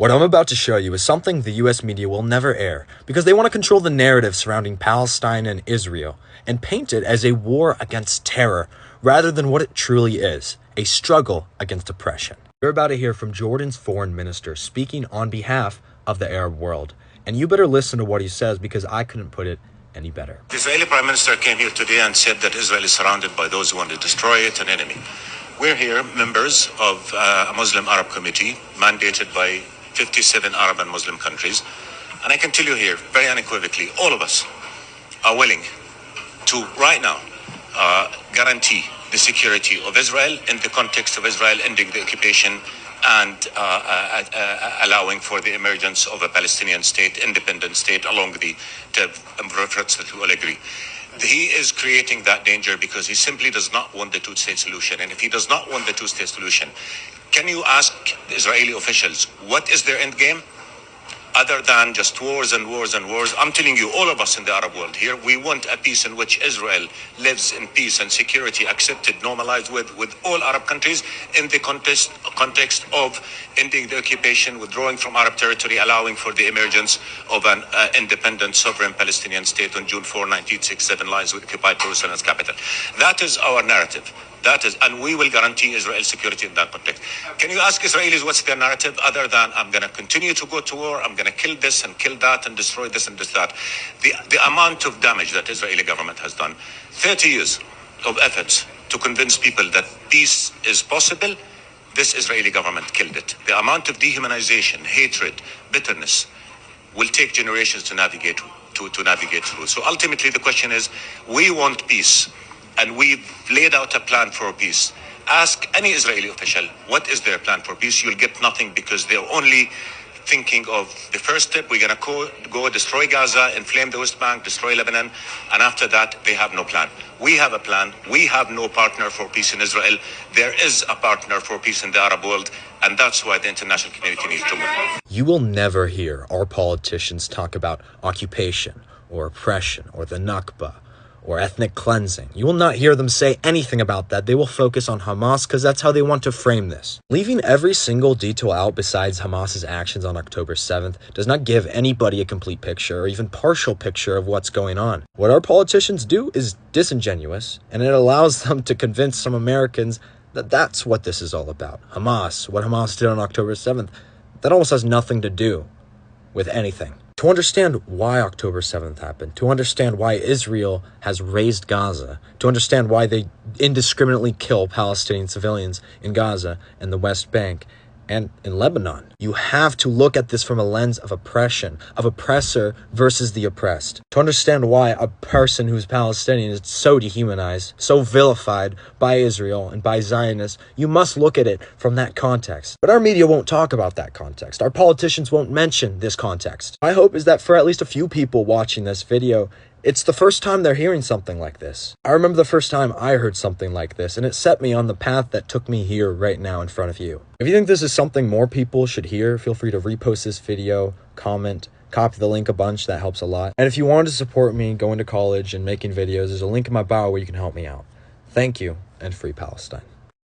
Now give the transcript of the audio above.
What I'm about to show you is something the US media will never air because they want to control the narrative surrounding Palestine and Israel and paint it as a war against terror rather than what it truly is, a struggle against oppression. You're about to hear from Jordan's foreign minister speaking on behalf of the Arab world, and you better listen to what he says because I couldn't put it any better. The Israeli Prime Minister came here today and said that Israel is surrounded by those who want to destroy it, an enemy. We're here, members of a Muslim Arab committee mandated by 57 Arab and Muslim countries. And I can tell you here, very unequivocally, all of us are willing to, right now, guarantee the security of Israel in the context of Israel ending the occupation and allowing for the emergence of a Palestinian state, independent state, along the efforts that we all agree. He is creating that danger because he simply does not want the two-state solution. And if he does not want the two-state solution, can you ask the Israeli officials, what is their end game? Other than just wars and wars and wars. I'm telling you, all of us in the Arab world here, we want a peace in which Israel lives in peace and security, accepted, normalized with all Arab countries in the context of ending the occupation, withdrawing from Arab territory, allowing for the emergence of an independent, sovereign Palestinian state on June 4, 1967, lies with occupied Jerusalem's capital. That is our narrative. And we will guarantee Israel's security in that context. Can you ask Israelis what's their narrative other than I'm going to continue to go to war, I'm going to kill this and kill that and destroy this and this that? The amount of damage that Israeli government has done, 30 years of efforts to convince people that peace is possible, this Israeli government killed it. The amount of dehumanization, hatred, bitterness will take generations to navigate through. So ultimately the question is, we want peace. And we've laid out a plan for peace. Ask any Israeli official, what is their plan for peace? You'll get nothing because they're only thinking of the first step. We're going to go destroy Gaza, inflame the West Bank, destroy Lebanon. And after that, they have no plan. We have a plan. We have no partner for peace in Israel. There is a partner for peace in the Arab world. And that's why the international community needs to move. You will never hear our politicians talk about occupation or oppression or the Nakba or ethnic cleansing. You will not hear them say anything about that. They will focus on Hamas because that's how they want to frame this. Leaving every single detail out besides Hamas's actions on October 7th does not give anybody a complete picture or even partial picture of what's going on. What our politicians do is disingenuous, and it allows them to convince some Americans that that's what this is all about. Hamas, what Hamas did on October 7th, that almost has nothing to do with anything. To understand why October 7th happened, to understand why Israel has razed Gaza, to understand why they indiscriminately kill Palestinian civilians in Gaza and the West Bank and in Lebanon, you have to look at this from a lens of oppression, of oppressor versus the oppressed. To understand why a person who's Palestinian is so dehumanized, so vilified by Israel and by Zionists, you must look at it from that context. But our media won't talk about that context. Our politicians won't mention this context. My hope is that for at least a few people watching this video, it's the first time they're hearing something like this. I remember the first time I heard something like this, and it set me on the path that took me here right now in front of you. If you think this is something more people should hear, feel free to repost this video, comment, copy the link a bunch, that helps a lot. And if you wanted to support me going to college and making videos, there's a link in my bio where you can help me out. Thank you, and free Palestine.